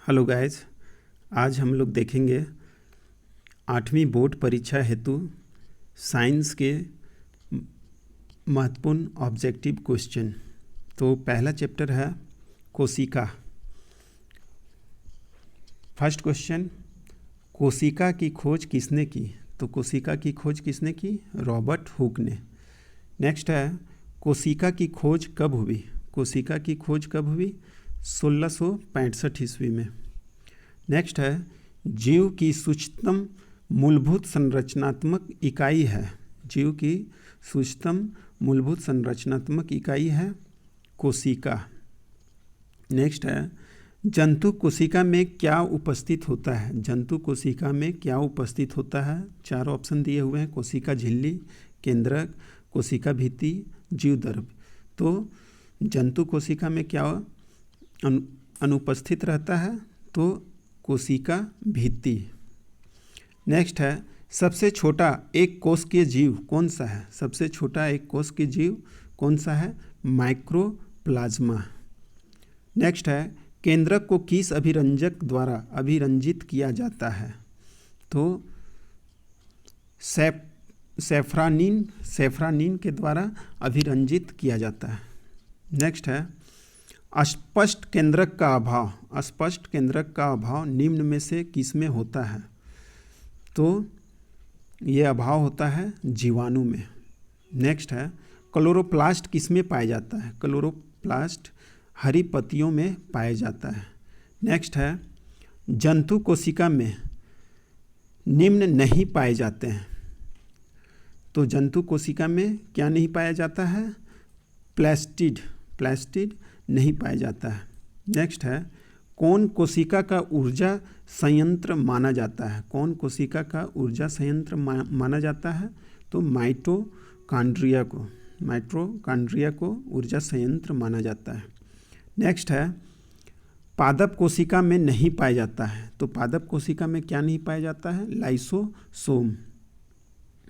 Hello guys, आज हम लोग देखेंगे 8वीं बोर्ड परीक्षा हेतु साइंस के महत्वपूर्ण ऑब्जेक्टिव क्वेश्चन। तो पहला चैप्टर है कोशिका। फर्स्ट क्वेश्चन, कोशिका की खोज किसने की? तो कोशिका की खोज किसने की? रॉबर्ट हुक ने। नेक्स्ट है, कोशिका की खोज कब हुई? कोशिका की खोज कब हुई? 1665 ईस्वी में। नेक्स्ट है, जीव की सूक्ष्मतम मूलभूत संरचनात्मक इकाई है। जीव की सूक्ष्मतम मूलभूत संरचनात्मक इकाई है कोशिका। नेक्स्ट है, जंतु कोशिका में क्या उपस्थित होता है? जंतु कोशिका में क्या उपस्थित होता है? 4 ऑप्शन दिए हुए हैं: कोशिका झिल्ली, केंद्रक, कोशिका भित्ति, जीवदर्भ। तो जंतु कोशिका में क्या अनुपस्थित रहता है? तो कोशिका भित्ति। नेक्स्ट है, सबसे छोटा एक कोशिकीय जीव कौन सा है? सबसे छोटा एक कोशिकीय जीव कौन सा है? माइक्रोप्लाज्मा। नेक्स्ट है, केंद्रक को किस अभिरंजक द्वारा अभिरंजित किया जाता है? तो सेफ्रानिन के द्वारा अभिरंजित किया जाता है। नेक्स्ट है, अस्पष्ट केंद्रक का अभाव। अस्पष्ट केंद्रक का अभाव निम्न में से किसमें होता है? तो ये अभाव होता है जीवाणु में। नेक्स्ट है, क्लोरोप्लास्ट किसमें पाया जाता है? क्लोरोप्लास्ट हरी पत्तियों में पाया जाता है। नेक्स्ट है, जंतु कोशिका में निम्न नहीं पाए जाते हैं। तो जंतु कोशिका में क्या नहीं पाया जाता है? प्लास्टिड नहीं पाया जाता है। नेक्स्ट है, कौन कोशिका का ऊर्जा संयंत्र माना जाता है? कौन कोशिका का ऊर्जा संयंत्र माना जाता है? तो माइटोकॉन्ड्रिया को ऊर्जा संयंत्र माना जाता है। नेक्स्ट है, पादप कोशिका में नहीं पाया जाता है। तो पादप कोशिका में क्या नहीं पाया जाता है? लाइसोसोम।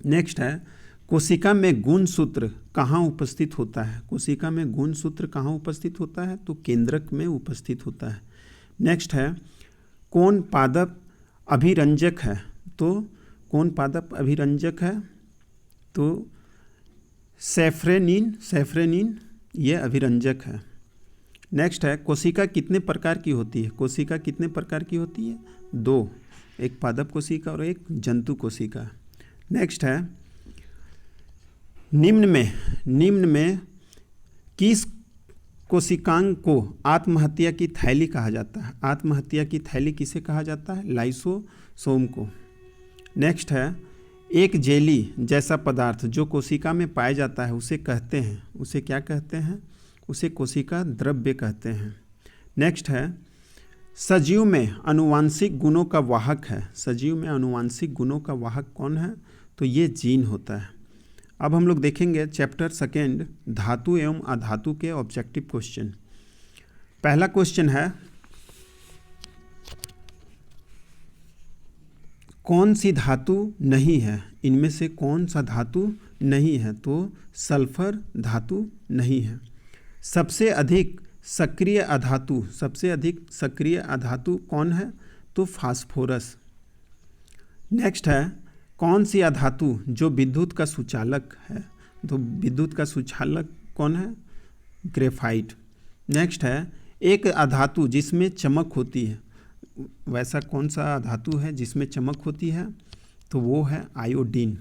नेक्स्ट है, कोशिका में गुणसूत्र कहाँ उपस्थित होता है? कोशिका में गुणसूत्र कहाँ उपस्थित होता है? तो केंद्रक में उपस्थित होता है। नेक्स्ट है, कौन पादप अभिरंजक है? तो कौन पादप अभिरंजक है? तो सेफ्रेनिन ये अभिरंजक है। नेक्स्ट है, कोशिका कितने प्रकार की होती है? कोशिका कितने प्रकार की होती है? 2, एक पादप कोशिका और एक जंतु कोशिका। नेक्स्ट है, निम्न में किस कोशिकांग को आत्महत्या की थैली कहा जाता है? आत्महत्या की थैली किसे कहा जाता है? लाइसोसोम को। नेक्स्ट है, एक जेली जैसा पदार्थ जो कोशिका में पाया जाता है उसे क्या कहते हैं? उसे कोशिका द्रव्य कहते हैं। नेक्स्ट है, सजीव में आनुवांशिक गुणों का वाहक है। सजीव में आनुवांशिक गुणों का वाहक कौन है? तो ये जीन होता है। अब हम लोग देखेंगे चैप्टर सेकेंड, धातु एवं अधातु के ऑब्जेक्टिव क्वेश्चन। पहला क्वेश्चन है, कौन सी धातु नहीं है? इनमें से कौन सा धातु नहीं है? तो सल्फर धातु नहीं है। सबसे अधिक सक्रिय अधातु कौन है? तो फास्फोरस। नेक्स्ट है, कौन सी अधातु जो विद्युत का सुचालक है? तो विद्युत का सुचालक कौन है? ग्रेफाइट। नेक्स्ट है, एक अधातु जिसमें चमक होती है, वैसा कौन सा धातु है जिसमें चमक होती है? तो वो है आयोडीन।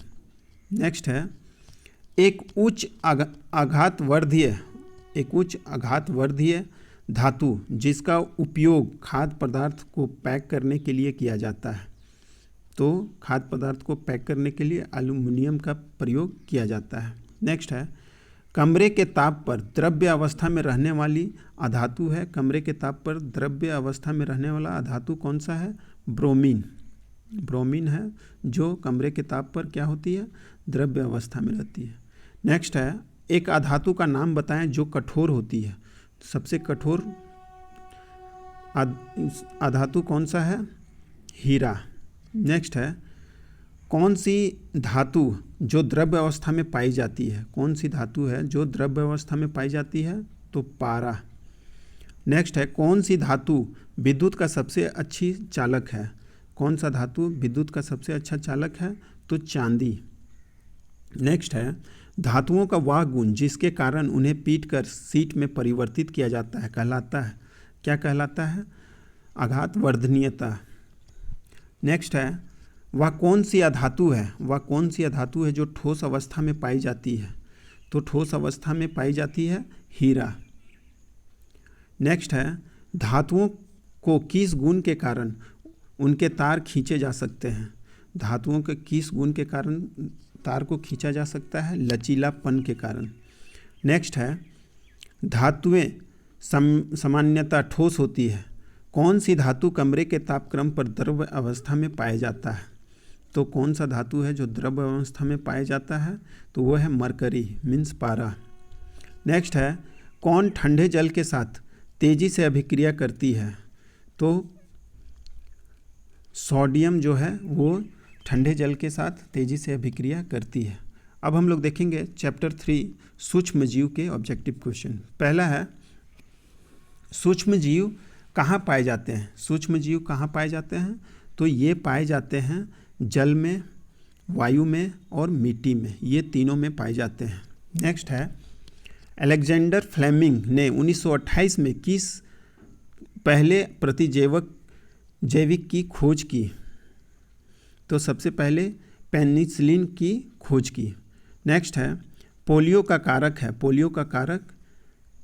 नेक्स्ट है, एक उच्च आघातवर्धीय धातु जिसका उपयोग खाद्य पदार्थ को पैक करने के लिए किया जाता है। तो खाद्य पदार्थ को पैक करने के लिए एल्युमिनियम का प्रयोग किया जाता है। नेक्स्ट है, कमरे के ताप पर द्रव्य अवस्था में रहने वाली अधातु है। कमरे के ताप पर द्रव्य अवस्था में रहने वाला अधातु कौन सा है? ब्रोमीन है, जो कमरे के ताप पर क्या होती है? द्रव्य अवस्था में रहती है। नेक्स्ट है, एक अधातु का नाम बताएं जो कठोर होती है। सबसे कठोर अधातु कौन सा है? हीरा। नेक्स्ट है, कौन सी धातु जो द्रव्य अवस्था में पाई जाती है? कौन सी धातु है जो द्रव्य अवस्था में पाई जाती है? तो पारा। नेक्स्ट है कौन सी धातु विद्युत का सबसे अच्छी चालक है? कौन सा धातु विद्युत का सबसे अच्छा चालक है? तो चांदी। नेक्स्ट है धातुओं का वह गुण जिसके कारण उन्हें पीटकर शीट में परिवर्तित किया जाता है कहलाता है, क्या कहलाता है? आघात वर्धनीयता। नेक्स्ट है वह कौन सी अधातु है? वह कौन सी अधातु है जो ठोस अवस्था में पाई जाती है? तो ठोस अवस्था में पाई जाती है हीरा। नेक्स्ट है धातुओं को किस गुण के कारण उनके तार खींचे जा सकते हैं? धातुओं के किस गुण के कारण तार को खींचा जा सकता है? लचीलापन के कारण। नेक्स्ट है धातुएं सामान्यतः ठोस होती है। कौन सी धातु कमरे के तापक्रम पर द्रव अवस्था में पाया जाता है? तो कौन सा धातु है जो द्रव अवस्था में पाया जाता है? तो वो है मरकरी मीन्स पारा। नेक्स्ट है कौन ठंडे जल के साथ तेजी से अभिक्रिया करती है? तो सोडियम जो है वो ठंडे जल के साथ तेजी से अभिक्रिया करती है। अब हम लोग देखेंगे चैप्टर 3 सूक्ष्म जीव के ऑब्जेक्टिव क्वेश्चन। पहला है सूक्ष्म जीव कहाँ पाए जाते हैं? सूक्ष्म जीव कहाँ पाए जाते हैं? तो ये पाए जाते हैं जल में, वायु में और मिट्टी में, ये तीनों में पाए जाते हैं। नेक्स्ट है अलेक्जेंडर फ्लेमिंग ने 1928 में किस पहले जैविक की खोज की? तो सबसे पहले पेनिसिलिन की खोज की। नेक्स्ट है पोलियो का कारक है।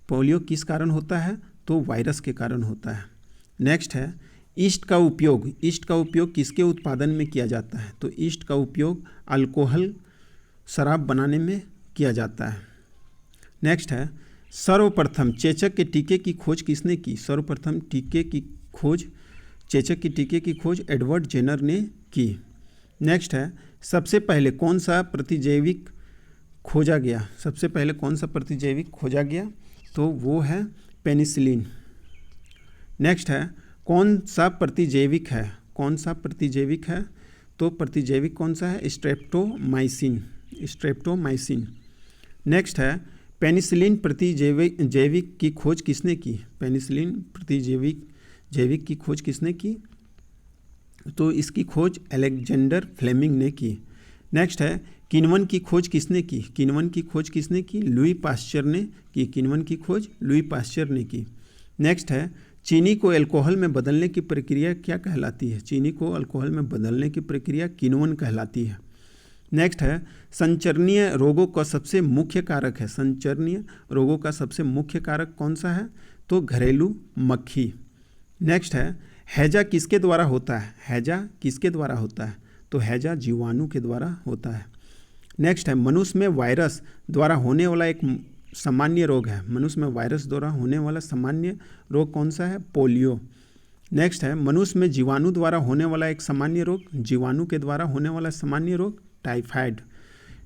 पोलियो किस कारण होता है? तो वायरस के कारण होता है। नेक्स्ट है ईस्ट का उपयोग किसके उत्पादन में किया जाता है? तो ईस्ट का उपयोग अल्कोहल शराब बनाने में किया जाता है। नेक्स्ट है सर्वप्रथम चेचक के टीके की खोज किसने की? सर्वप्रथम चेचक के टीके की खोज एडवर्ड जेनर ने की। नेक्स्ट है सबसे पहले कौन सा प्रतिजैविक खोजा गया? सबसे पहले कौन सा प्रतिजैविक खोजा गया? तो वो है पेनिसिलिन। नेक्स्ट है कौन सा प्रतिजैविक है? तो प्रतिजैविक कौन सा है? स्ट्रेप्टोमाइसिन। नेक्स्ट है पेनिसिलिन प्रतिजैविक की खोज किसने की? पेनिसिलिन प्रतिजैविक की खोज किसने की? तो इसकी खोज अलेक्जेंडर फ्लेमिंग ने की। नेक्स्ट है किण्वन की खोज किसने की? लुई पाश्चर ने की। किण्वन की खोज लुई पाश्चर ने की। नेक्स्ट है चीनी को अल्कोहल में बदलने की प्रक्रिया क्या कहलाती है? चीनी को अल्कोहल में बदलने की प्रक्रिया किण्वन कहलाती है। नेक्स्ट है संचरणीय रोगों का सबसे मुख्य कारक कौन सा है? तो घरेलू मक्खी। नेक्स्ट है हैजा किसके द्वारा होता है? तो हैजा जीवाणु के द्वारा होता है। नेक्स्ट है मनुष्य में वायरस द्वारा होने वाला एक सामान्य रोग है। कौन सा है? पोलियो। नेक्स्ट है मनुष्य में जीवाणु द्वारा होने वाला एक सामान्य रोग, जीवाणु के द्वारा होने वाला सामान्य रोग टाइफाइड।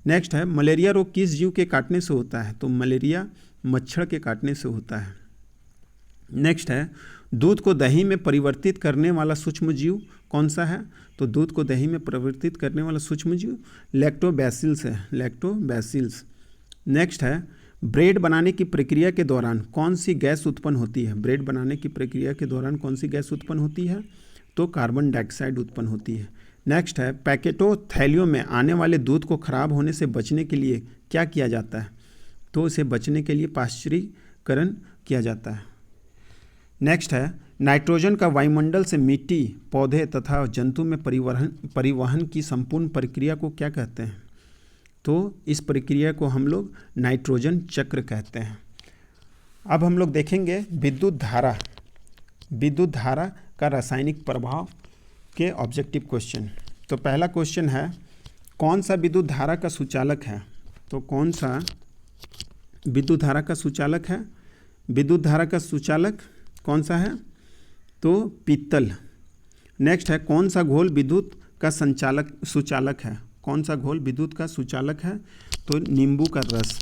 नेक्स्ट है मलेरिया रोग किस जीव के काटने से होता है? तो मलेरिया मच्छर के काटने से होता है। नेक्स्ट है दूध को दही में परिवर्तित करने वाला सूक्ष्म जीव कौन सा है? तो दूध को दही में परिवर्तित करने वाला सूक्ष्म जीव लैक्टोबैसिल्स है, लैक्टोबैसिल्स। नेक्स्ट है ब्रेड बनाने की प्रक्रिया के दौरान कौन सी गैस उत्पन्न होती है? तो कार्बन डाइऑक्साइड उत्पन्न होती है। नेक्स्ट है पैकेटों थैलियों में आने वाले दूध को खराब होने से बचने के लिए क्या किया जाता है? तो इसे बचने के लिए पाश्चुरीकरण किया जाता है। नेक्स्ट है नाइट्रोजन का वायुमंडल से मिट्टी, पौधे तथा जंतु में परिवहन की संपूर्ण प्रक्रिया को क्या कहते हैं? तो इस प्रक्रिया को हम लोग नाइट्रोजन चक्र कहते हैं। अब हम लोग देखेंगे विद्युत धारा का रासायनिक प्रभाव के ऑब्जेक्टिव क्वेश्चन। तो पहला क्वेश्चन है कौन सा विद्युत धारा का सूचालक है? तो कौन सा विद्युत धारा का सूचालक है? विद्युत धारा का सूचालक कौन सा है? तो पीतल। नेक्स्ट है कौन सा घोल विद्युत का सूचालक है? कौन सा घोल विद्युत का सूचालक है? तो नींबू का रस।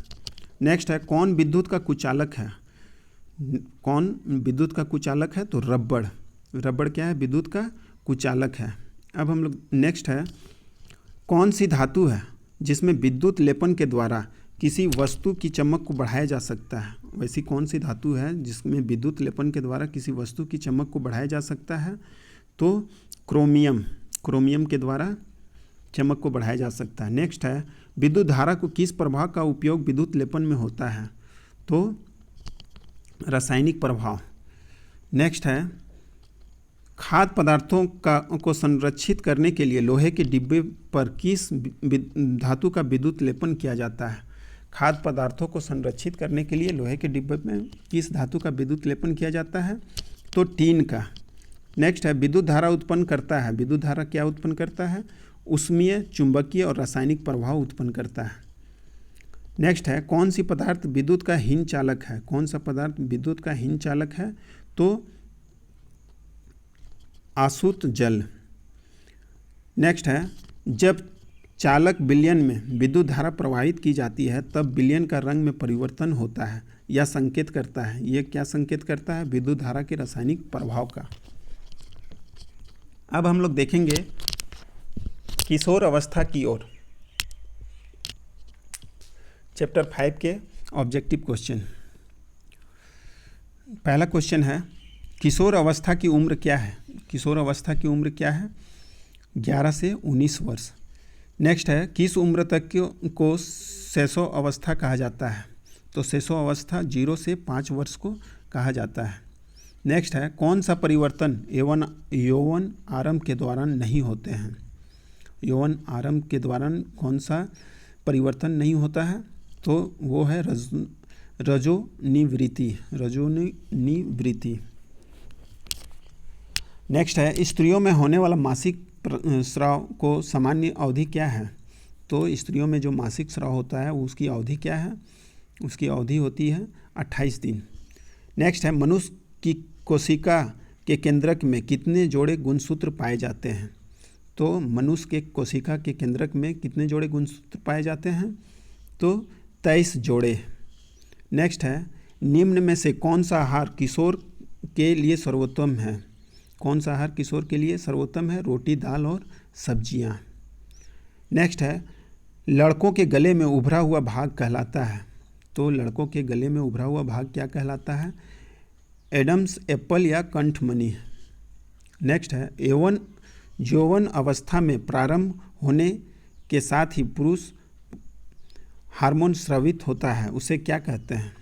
नेक्स्ट है कौन विद्युत का कुचालक है? तो रबड़। रबड़ क्या है? विद्युत का कुचालक है। अब हम लोग नेक्स्ट है कौन सी धातु है जिसमें विद्युत लेपन के द्वारा किसी वस्तु की चमक को बढ़ाया जा सकता है? वैसी कौन सी धातु है जिसमें विद्युत लेपन के द्वारा किसी वस्तु की चमक को बढ़ाया जा सकता है? तो क्रोमियम के द्वारा चमक को बढ़ाया जा सकता है। नेक्स्ट है, विद्युत धारा को किस प्रभाव का उपयोग विद्युत लेपन में होता है? तो रासायनिक प्रभाव। नेक्स्ट है, खाद्य पदार्थों को संरक्षित करने के लिए लोहे के डिब्बे पर किस धातु का विद्युत लेपन किया जाता है? खाद्य पदार्थों को संरक्षित करने के लिए लोहे के डिब्बे में किस धातु का विद्युत लेपन किया जाता है? तो टीन का। नेक्स्ट है, विद्युत धारा उत्पन्न करता है। विद्युत धारा क्या उत्पन्न करता है? ऊष्मीय, चुंबकीय और रासायनिक प्रभाव उत्पन्न करता है। नेक्स्ट है, कौन सी पदार्थ विद्युत का हीन चालक है? कौन सा पदार्थ विद्युत का हीन चालक है? तो आसुत जल। नेक्स्ट है, जब चालक विलयन में विद्युत धारा प्रवाहित की जाती है तब विलयन का रंग में परिवर्तन होता है या संकेत करता है। ये क्या संकेत करता है? विद्युत धारा के रासायनिक प्रभाव का। अब हम लोग देखेंगे किशोर अवस्था की ओर, चैप्टर 5 के ऑब्जेक्टिव क्वेश्चन। पहला क्वेश्चन है, किशोर अवस्था की उम्र क्या है? किशोर अवस्था की उम्र क्या है? 11 से 19 वर्ष। नेक्स्ट है, किस उम्र तक को शैशव अवस्था कहा जाता है? तो शैशव अवस्था 0 से 5 वर्ष को कहा जाता है। नेक्स्ट है, कौन सा परिवर्तन यौवन आरंभ के दौरान नहीं होते हैं? यौवन आरंभ के दौरान कौन सा परिवर्तन नहीं होता है? तो वो है रजोनिवृत्ति। नेक्स्ट है, स्त्रियों में होने वाला मासिक स्राव को सामान्य अवधि क्या है? तो स्त्रियों में जो मासिक स्राव होता है उसकी अवधि क्या है? उसकी अवधि होती है 28 दिन। नेक्स्ट है, मनुष्य की कोशिका के केंद्रक में कितने जोड़े गुणसूत्र पाए जाते हैं? तो मनुष्य के कोशिका के केंद्रक में कितने जोड़े गुणसूत्र पाए जाते हैं? तो 23 जोड़े। नेक्स्ट है, निम्न में से कौन सा आहार किशोर के लिए सर्वोत्तम है? कौन सा आहार किशोर के लिए सर्वोत्तम है? रोटी, दाल और सब्जियां। नेक्स्ट है, लड़कों के गले में उभरा हुआ भाग कहलाता है। तो लड़कों के गले में उभरा हुआ भाग क्या कहलाता है? एडम्स एप्पल या कंठमणि। नेक्स्ट है, यौवन अवस्था में प्रारंभ होने के साथ ही पुरुष हार्मोन स्रावित होता है, उसे क्या कहते हैं?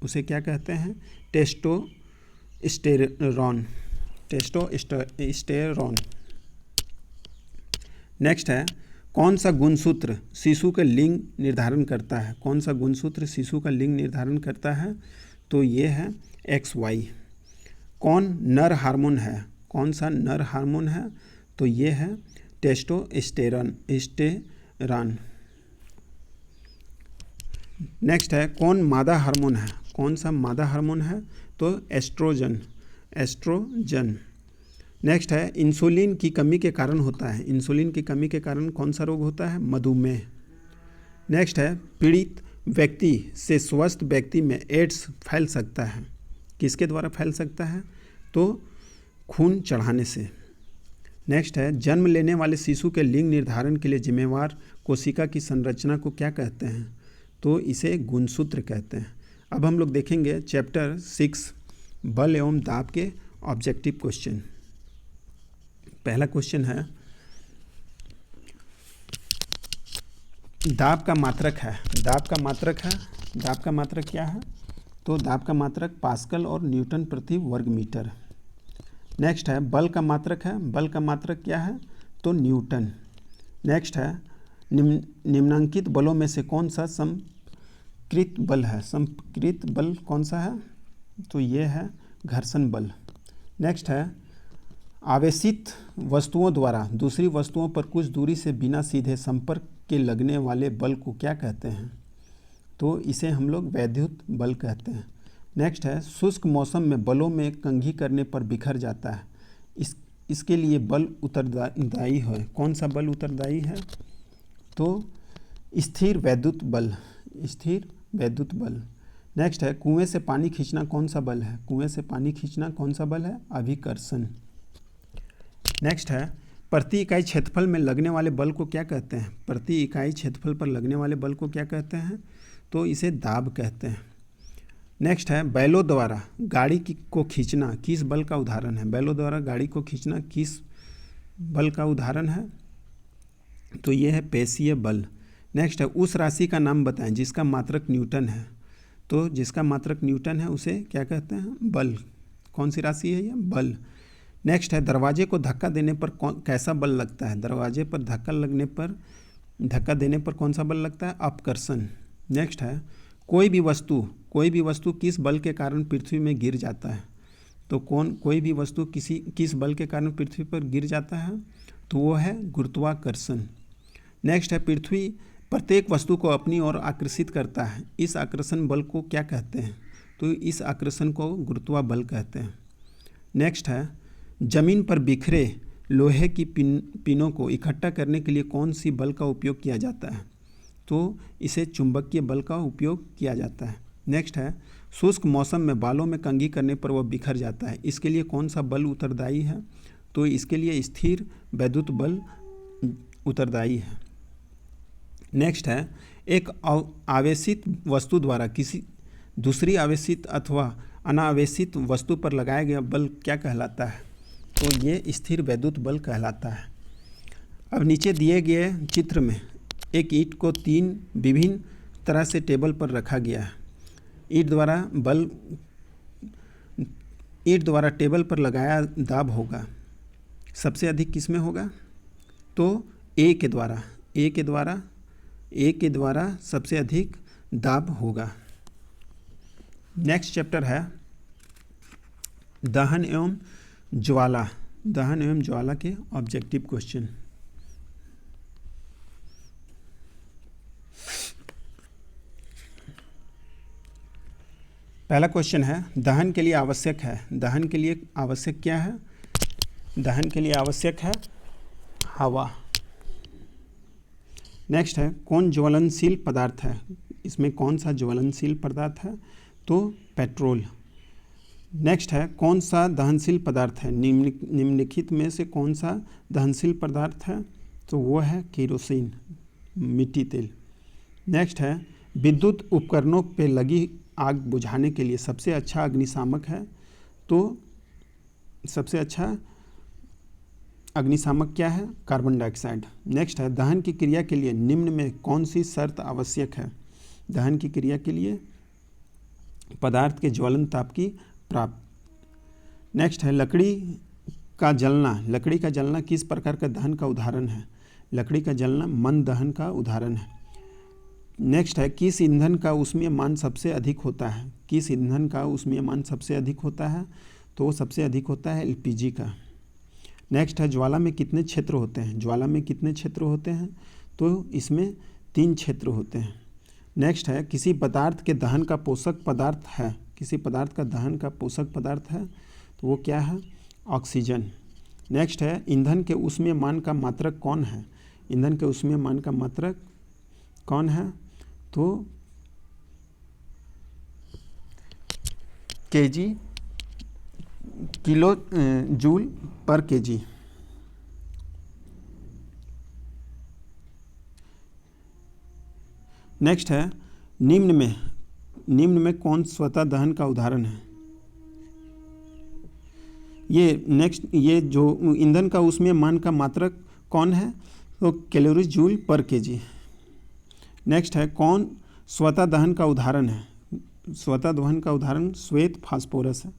उसे क्या कहते हैं? टेस्टोस्टेरोन। नेक्स्ट है, कौन सा गुणसूत्र शिशु का लिंग निर्धारण करता है? कौन सा गुणसूत्र शिशु का लिंग निर्धारण करता है? तो ये है XY। कौन नर हार्मोन है? कौन सा नर हार्मोन है? तो ये है टेस्टोस्टेरोन। नेक्स्ट है, कौन मादा हार्मोन है? कौन सा मादा हार्मोन है? तो एस्ट्रोजन। नेक्स्ट है, इंसुलिन की कमी के कारण होता है। इंसुलिन की कमी के कारण कौन सा रोग होता है? मधुमेह। नेक्स्ट है, पीड़ित व्यक्ति से स्वस्थ व्यक्ति में एड्स फैल सकता है। किसके द्वारा फैल सकता है? तो खून चढ़ाने से। नेक्स्ट है, जन्म लेने वाले शिशु के लिंग निर्धारण के लिए जिम्मेवार कोशिका की संरचना को क्या कहते हैं? तो इसे गुणसूत्र कहते हैं। अब हम लोग देखेंगे चैप्टर 6 बल एवं दाब के ऑब्जेक्टिव क्वेश्चन। पहला क्वेश्चन है, दाब का मात्रक है। दाब का मात्रक क्या है? तो दाब का मात्रक पास्कल और न्यूटन प्रति वर्ग मीटर। नेक्स्ट है, बल का मात्रक है। बल का मात्रक क्या है? तो न्यूटन। नेक्स्ट है, निम्नांकित बलों में से कौन सा समकृत बल है? समकृत बल कौन सा है? तो ये है घर्षण बल। नेक्स्ट है, आवेशित वस्तुओं द्वारा दूसरी वस्तुओं पर कुछ दूरी से बिना सीधे संपर्क के लगने वाले बल को क्या कहते हैं? तो इसे हम लोग वैद्युत बल कहते हैं। नेक्स्ट है, शुष्क मौसम में बलों में कंघी करने पर बिखर जाता है, इसके लिए बल उत्तरदायी है। कौन सा बल उत्तरदायी है? तो स्थिर वैद्युत बल। नेक्स्ट है, कुएं से पानी खींचना कौन सा बल है? कुएं से पानी खींचना कौन सा बल है? अभिकर्षण। नेक्स्ट है, प्रति इकाई क्षेत्रफल में लगने वाले बल को क्या कहते हैं? प्रति इकाई क्षेत्रफल पर लगने वाले बल को क्या कहते हैं? तो इसे दाब कहते हैं। नेक्स्ट है बैलों द्वारा गाड़ी को खींचना किस बल का उदाहरण है? बैलों द्वारा गाड़ी को खींचना किस बल का उदाहरण है? तो ये है पेशीय बल। नेक्स्ट है उस राशि का नाम बताएं जिसका मात्रक न्यूटन है। तो जिसका मात्रक न्यूटन है उसे क्या कहते हैं? बल। कौन सी राशि है ये? बल। नेक्स्ट है दरवाजे को धक्का देने पर कैसा बल लगता है? दरवाजे पर धक्का देने पर कौन सा बल लगता है? अपकर्षण। नेक्स्ट है कोई भी वस्तु किस बल के कारण पृथ्वी में गिर जाता है? तो कोई भी वस्तु किस बल के कारण पृथ्वी पर गिर जाता है? तो वो है गुरुत्वाकर्षण। नेक्स्ट है पृथ्वी प्रत्येक वस्तु को अपनी ओर आकर्षित करता है, इस आकर्षण बल को क्या कहते हैं? तो इस आकर्षण को गुरुत्वाबल कहते हैं। नेक्स्ट है जमीन पर बिखरे लोहे की पिनों को इकट्ठा करने के लिए कौन सी बल का उपयोग किया जाता है? तो इसे चुंबकीय बल का उपयोग किया जाता है। नेक्स्ट है शुष्क मौसम में बालों में कंघी करने पर वह बिखर जाता है, इसके लिए कौन सा बल उत्तरदायी है? तो इसके लिए स्थिर वैद्युत बल उत्तरदायी है। नेक्स्ट है एक आवेशित वस्तु द्वारा किसी दूसरी आवेशित अथवा अनावेशित वस्तु पर लगाया गया बल क्या कहलाता है? तो ये स्थिर वैद्युत बल कहलाता है। अब नीचे दिए गए चित्र में एक ईंट को 3 विभिन्न तरह से टेबल पर रखा गया है। ईंट द्वारा टेबल पर लगाया दाब होगा सबसे अधिक किसमें होगा? तो ए के द्वारा सबसे अधिक दाब होगा। नेक्स्ट चैप्टर है दहन एवं ज्वाला के ऑब्जेक्टिव क्वेश्चन। पहला क्वेश्चन है दहन के लिए आवश्यक है। दहन के लिए आवश्यक क्या है? दहन के लिए आवश्यक है हवा। नेक्स्ट है कौन ज्वलनशील पदार्थ है? इसमें कौन सा ज्वलनशील पदार्थ है? तो पेट्रोल। नेक्स्ट है कौन सा दहनशील पदार्थ है? निम्नलिखित में से कौन सा दहनशील पदार्थ है? तो वो है केरोसिन, मिट्टी तेल। नेक्स्ट है विद्युत उपकरणों पे लगी आग बुझाने के लिए सबसे अच्छा अग्निशामक है। तो सबसे अच्छा अग्निशामक क्या है? Carbon dioxide. नेक्स्ट है दहन की क्रिया के लिए निम्न में कौन सी शर्त आवश्यक है? दहन की क्रिया के लिए पदार्थ के ज्वलन ताप की प्राप्त। नेक्स्ट है लकड़ी का जलना किस प्रकार का दहन का उदाहरण है? लकड़ी का जलना मंद दहन का उदाहरण है। नेक्स्ट है किस ईंधन का ऊष्मीय मान सबसे अधिक होता है? किस ईंधन का ऊष्मीय मान सबसे अधिक होता है? तो सबसे अधिक होता है एलपीजी का। नेक्स्ट है ज्वाला में कितने क्षेत्र होते हैं? ज्वाला में कितने क्षेत्र होते हैं? तो इसमें 3 क्षेत्र होते हैं। नेक्स्ट है किसी पदार्थ के दहन का पोषक पदार्थ है। किसी पदार्थ का दहन का पोषक पदार्थ है तो वो क्या है? ऑक्सीजन। नेक्स्ट है ईंधन के ऊष्मीय मान का मात्रक कौन है? ईंधन के ऊष्मीय मान का मात्रक कौन है? तो किलो जूल पर केजी। नेक्स्ट है निम्न में कौन स्वतः दहन का उदाहरण है? ये जो ईंधन का ऊष्मीय मान का मात्रक कौन है? तो कैलोरी जूल पर केजी। नेक्स्ट है कौन स्वतः दहन का उदाहरण है? स्वतः दहन का उदाहरण श्वेत फास्फोरस है।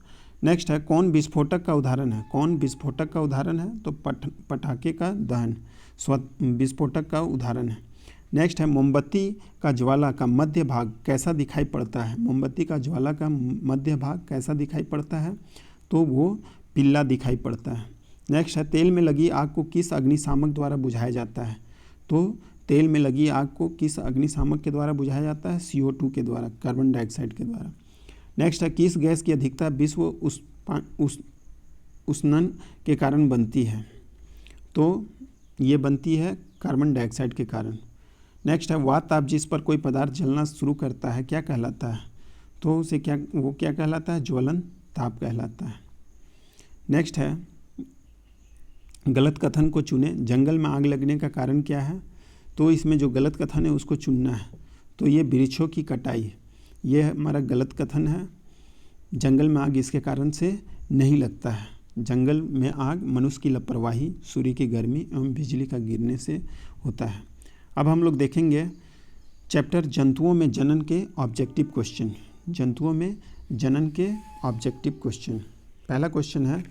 नेक्स्ट है कौन विस्फोटक का उदाहरण है? कौन विस्फोटक का उदाहरण है? तो पटाखे का दहन विस्फोटक का उदाहरण है। नेक्स्ट है मोमबत्ती का ज्वाला का मध्य भाग कैसा दिखाई पड़ता है? मोमबत्ती का ज्वाला का मध्य भाग कैसा दिखाई पड़ता है? तो वो पीला दिखाई पड़ता है। नेक्स्ट है तेल में लगी आग को किस अग्निशामक द्वारा बुझाया जाता है? तो तेल में लगी आग को किस अग्निशामक के द्वारा बुझाया जाता है? CO2 के द्वारा, कार्बन डाइऑक्साइड के द्वारा। नेक्स्ट है किस गैस की अधिकता विश्व उष्णन के कारण बनती है? तो ये बनती है कार्बन डाइऑक्साइड के कारण। नेक्स्ट है वात ताप जिस पर कोई पदार्थ जलना शुरू करता है क्या कहलाता है? तो उसे क्या कहलाता है? ज्वलन ताप कहलाता है। नेक्स्ट है गलत कथन को चुने। जंगल में आग लगने का कारण क्या है? तो इसमें जो गलत कथन है उसको चुनना है। तो ये वृक्षों की कटाई, ये हमारा गलत कथन है। जंगल में आग इसके कारण से नहीं लगता है। जंगल में आग मनुष्य की लापरवाही, सूर्य की गर्मी एवं बिजली का गिरने से होता है। अब हम लोग देखेंगे चैप्टर जंतुओं में जनन के ऑब्जेक्टिव क्वेश्चन। जंतुओं में जनन के ऑब्जेक्टिव क्वेश्चन। पहला क्वेश्चन है,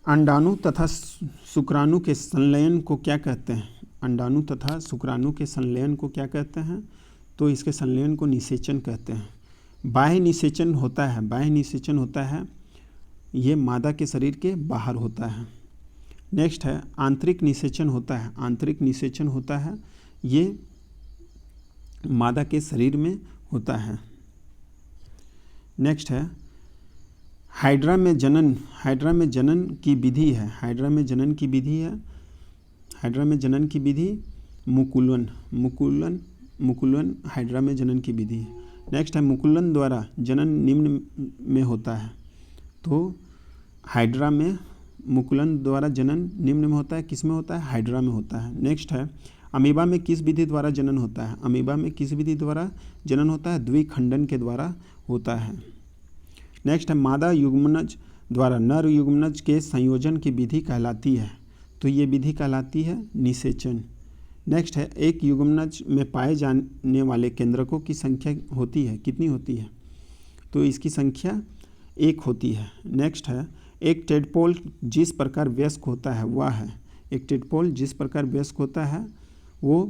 अंडाणु तथा शुक्राणु के संलयन को क्या कहते हैं? अंडाणु तथा शुक्राणु के संलयन को क्या कहते हैं? तो इसके संलयन को निषेचन कहते हैं। बाह्य निषेचन होता है, बाह्य निषेचन होता है, ये मादा के शरीर के बाहर होता है। नेक्स्ट है आंतरिक निषेचन होता है, आंतरिक निषेचन होता है, ये मादा के शरीर में होता है। नेक्स्ट है हाइड्रा में जनन, हाइड्रा में जनन की विधि है, हाइड्रा में जनन की विधि है, हाइड्रा में जनन की विधि मुकुलन, मुकुलन, मुकुलन हाइड्रा में जनन की विधि है। नेक्स्ट है मुकुलन द्वारा जनन निम्न में होता है, तो हाइड्रा में मुकुलन द्वारा जनन निम्न में होता है, किस में होता है? हाइड्रा में होता है। नेक्स्ट है अमीबा में किस विधि द्वारा जनन होता है? अमीबा में किस विधि द्वारा जनन होता है? द्विखंडन के द्वारा होता है। नेक्स्ट है मादा युग्मनज द्वारा नर युग्मनज के संयोजन की विधि कहलाती है, तो ये विधि कहलाती है निषेचन। नेक्स्ट है एक युग्मनज में पाए जाने वाले केंद्रकों की संख्या होती है, कितनी होती है? तो इसकी संख्या 1 होती है। नेक्स्ट है एक टेडपोल जिस प्रकार वयस्क होता है वह है, एक टेडपोल जिस प्रकार वयस्क होता है वो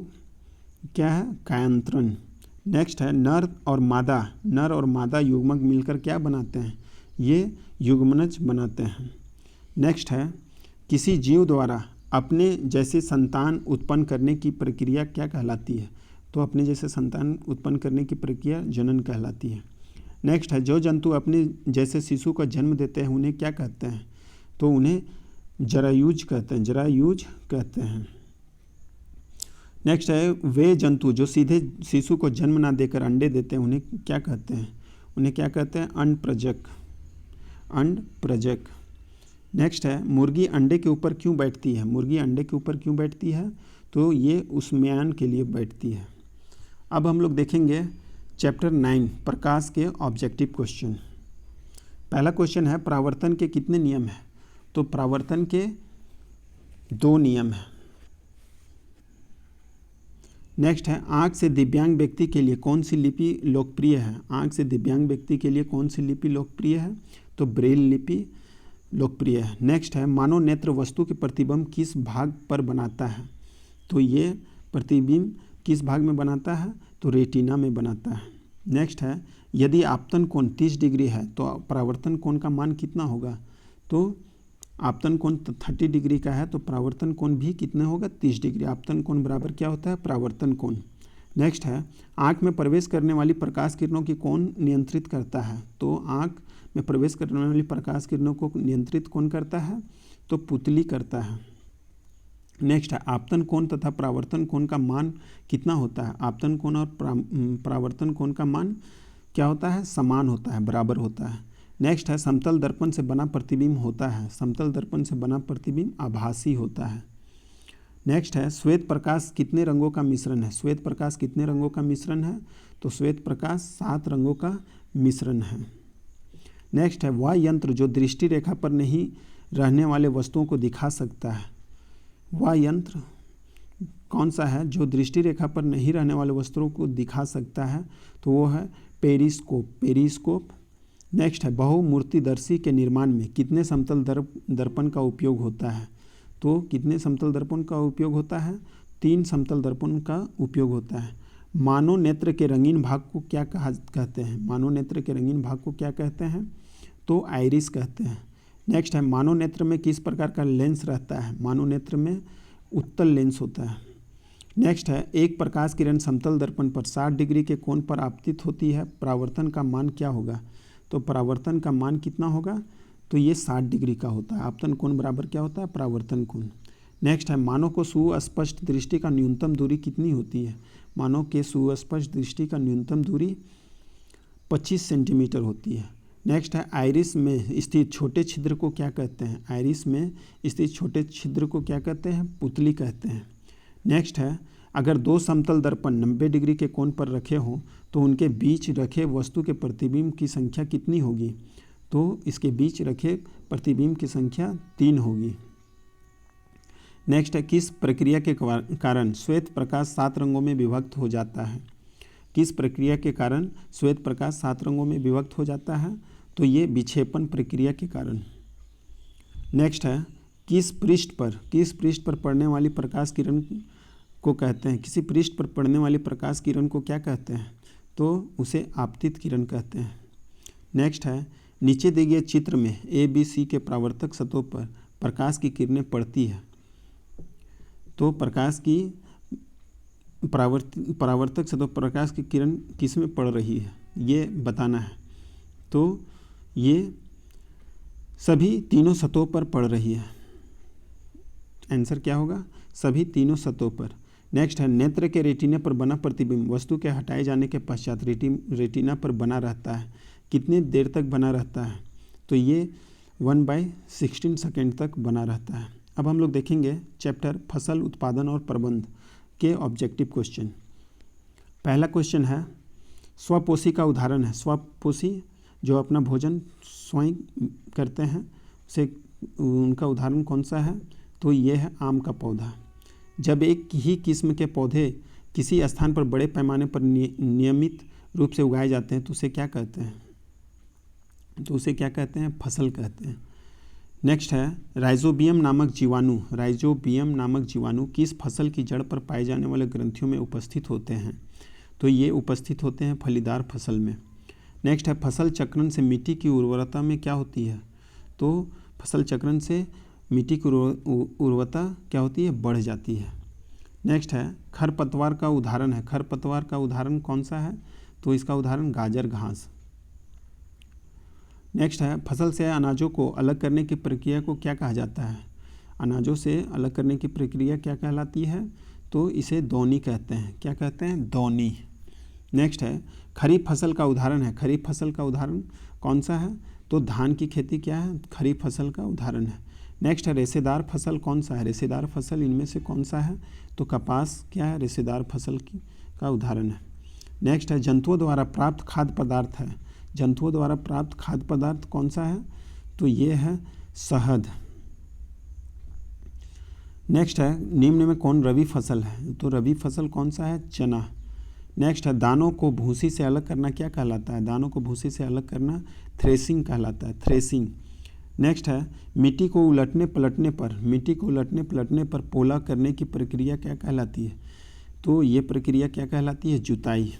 क्या है? कायांतरण। नेक्स्ट है नर और मादा युग्मक मिलकर क्या बनाते हैं? ये युग्मनज बनाते हैं। नेक्स्ट है किसी जीव द्वारा अपने जैसे संतान उत्पन्न करने की प्रक्रिया क्या कहलाती है? तो अपने जैसे संतान उत्पन्न करने की प्रक्रिया जनन कहलाती है। नेक्स्ट है जो जंतु अपने जैसे शिशु का जन्म देते हैं उन्हें क्या कहते हैं? तो उन्हें जरायुज कहते हैं, जरायुज कहते हैं। नेक्स्ट है वे जंतु जो सीधे शिशु को जन्म ना देकर अंडे देते हैं उन्हें क्या कहते हैं? उन्हें क्या कहते हैं? अंडप्रजक, अंडप्रजक। नेक्स्ट है मुर्गी अंडे के ऊपर क्यों बैठती है? मुर्गी अंडे के ऊपर क्यों बैठती है? तो ये उष्मायन के लिए बैठती है। अब हम लोग देखेंगे चैप्टर 9 प्रकाश के ऑब्जेक्टिव क्वेश्चन। पहला क्वेश्चन है परावर्तन के कितने नियम हैं? तो परावर्तन के 2 नियम हैं। नेक्स्ट है आँख से दिव्यांग व्यक्ति के लिए कौन सी लिपि लोकप्रिय है? आँख से दिव्यांग व्यक्ति के लिए कौन सी लिपि लोकप्रिय है? तो ब्रेल लिपि लोकप्रिय है। नेक्स्ट है मानव नेत्र वस्तु के प्रतिबिंब किस भाग पर बनाता है? तो ये प्रतिबिंब किस भाग में बनाता है? तो रेटिना में बनाता है। नेक्स्ट है यदि आपतन कोण 30 डिग्री है तो परावर्तन कोण का मान कितना होगा? तो आपतन कोण 30 डिग्री का है तो परावर्तन कोण भी कितना होगा? 30 डिग्री। आपतन कोण बराबर क्या होता है? परावर्तन कोण। नेक्स्ट है आँख में प्रवेश करने वाली प्रकाश किरणों की कौन नियंत्रित करता है? तो आँख में प्रवेश करने वाली प्रकाश किरणों को नियंत्रित कौन करता है? तो पुतली करता है। नेक्स्ट है आपतन कोण तथा परावर्तन कोण का मान कितना होता है? आपतन कोण और परावर्तन कोण का मान क्या होता है? समान होता है, बराबर होता है। नेक्स्ट है समतल दर्पण से बना प्रतिबिंब होता है, समतल दर्पण से बना प्रतिबिंब आभासी होता है। नेक्स्ट है श्वेत प्रकाश कितने रंगों का मिश्रण है? श्वेत प्रकाश कितने रंगों का मिश्रण है? तो श्वेत प्रकाश 7 रंगों का मिश्रण है। नेक्स्ट है वह यंत्र जो दृष्टि रेखा पर नहीं रहने वाले वस्तुओं को दिखा सकता है। वह यंत्र कौन सा है जो दृष्टि रेखा पर नहीं रहने वाले वस्तुओं को दिखा सकता है? तो वो है पेरिस्कोप, पेरिस्कोप। नेक्स्ट है बहुमूर्तिदर्शी के निर्माण में कितने समतल दर्पण का उपयोग होता है? तो कितने समतल दर्पण का उपयोग होता है? 3 समतल दर्पण का उपयोग होता है। मानव नेत्र के रंगीन भाग को क्या कहते हैं? मानव नेत्र के रंगीन भाग को क्या कहते हैं? तो आइरिस कहते हैं। नेक्स्ट है मानव नेत्र में किस प्रकार का लेंस रहता है? मानव नेत्र में उत्तल लेंस होता है। नेक्स्ट है एक प्रकाश किरण समतल दर्पण पर 60 डिग्री के कोण पर आपतित होती है, परावर्तन का मान क्या होगा? तो परावर्तन का मान कितना होगा? तो ये 60 डिग्री का होता है। आपतन कोण बराबर क्या होता है? परावर्तन कोण। नेक्स्ट है मानव को सुस्पष्ट दृष्टि का न्यूनतम दूरी कितनी होती है? मानव के सुस्पष्ट दृष्टि का न्यूनतम दूरी 25 सेंटीमीटर होती है। नेक्स्ट है आइरिस में स्थित छोटे छिद्र को क्या कहते हैं? आइरिस में स्थित छोटे छिद्र को क्या कहते हैं? पुतली कहते हैं। नेक्स्ट है अगर दो समतल दर्पण 90 डिग्री के कोण पर रखे हों तो उनके बीच रखे वस्तु के प्रतिबिंब की संख्या कितनी होगी? तो इसके बीच रखे प्रतिबिंब की संख्या 3 होगी। नेक्स्ट है, किस प्रक्रिया के कारण श्वेत प्रकाश 7 रंगों में विभक्त हो जाता है? किस प्रक्रिया के कारण श्वेत प्रकाश 7 रंगों में विभक्त हो जाता है? तो ये विक्षेपण प्रक्रिया के कारण। नेक्स्ट है, किस पृष्ठ पर पड़ने वाली प्रकाश किरण को कहते हैं? किसी पृष्ठ पर पड़ने वाली प्रकाश किरण को क्या कहते हैं? तो उसे आपतित किरण कहते हैं। नेक्स्ट है, नीचे दिए गए चित्र में ABC के परावर्तक सतहों पर प्रकाश की किरणें पड़ती है, तो प्रकाश की परावर्तक सतह प्रकाश की किरण किस में पड़ रही है ये बताना है। तो ये सभी तीनों सतहों पर पड़ रही है। आंसर क्या होगा? सभी तीनों सतहों पर। नेक्स्ट है, नेत्र के रेटिना पर बना प्रतिबिंब वस्तु के हटाए जाने के पश्चात रेटिना पर बना रहता है, कितनी देर तक बना रहता है? तो ये 1/16 सेकेंड तक बना रहता है। अब हम लोग देखेंगे चैप्टर फसल उत्पादन और प्रबंध के ऑब्जेक्टिव क्वेश्चन। पहला क्वेश्चन है, स्वपोषी का उदाहरण है। स्वपोषी जो अपना भोजन स्वयं करते हैं उसे उनका उदाहरण कौन सा है? तो ये है आम का पौधा। जब एक ही किस्म के पौधे किसी स्थान पर बड़े पैमाने पर नियमित रूप से उगाए जाते हैं तो उसे क्या कहते हैं? तो उसे क्या कहते हैं? फसल कहते हैं। नेक्स्ट है, राइजोबियम नामक जीवाणु किस फसल की जड़ पर पाए जाने वाले ग्रंथियों में उपस्थित होते हैं? तो ये उपस्थित होते हैं फलीदार फसल में। नेक्स्ट है, फसल चक्रण से मिट्टी की उर्वरता में क्या होती है? तो फसल चक्रण से मिट्टी की उर्वरता क्या होती है? बढ़ जाती है। नेक्स्ट है, खरपतवार का उदाहरण है। खरपतवार का उदाहरण कौन सा है? तो इसका उदाहरण गाजर घास। नेक्स्ट है, फसल से अनाजों को अलग करने की प्रक्रिया को क्या कहा जाता है? अनाजों से अलग करने की प्रक्रिया क्या कहलाती है? तो इसे दौनी कहते हैं। क्या कहते हैं? दौनी। नेक्स्ट है, खरीफ फसल का उदाहरण है। खरीफ फसल का उदाहरण कौन सा है? तो धान की खेती क्या है? खरीफ फसल का उदाहरण है। नेक्स्ट है, रेशेदार फसल कौन सा है? रेशेदार फसल इनमें से कौन सा है? तो कपास क्या है? रेशेदार फसल का उदाहरण है। नेक्स्ट है, जंतुओं द्वारा प्राप्त खाद्य पदार्थ है। जंतुओं द्वारा प्राप्त खाद्य पदार्थ कौन सा है? तो ये है शहद। नेक्स्ट है, निम्न में कौन रबी फसल है? तो रबी फसल कौन सा है? चना। नेक्स्ट है, दानों को भूसी से अलग करना क्या कहलाता है? दानों को भूसी से अलग करना थ्रेसिंग कहलाता है, थ्रेसिंग। नेक्स्ट है, मिट्टी को उलटने पलटने पर पोला करने की प्रक्रिया क्या कहलाती है? तो ये प्रक्रिया क्या कहलाती है? जुताई।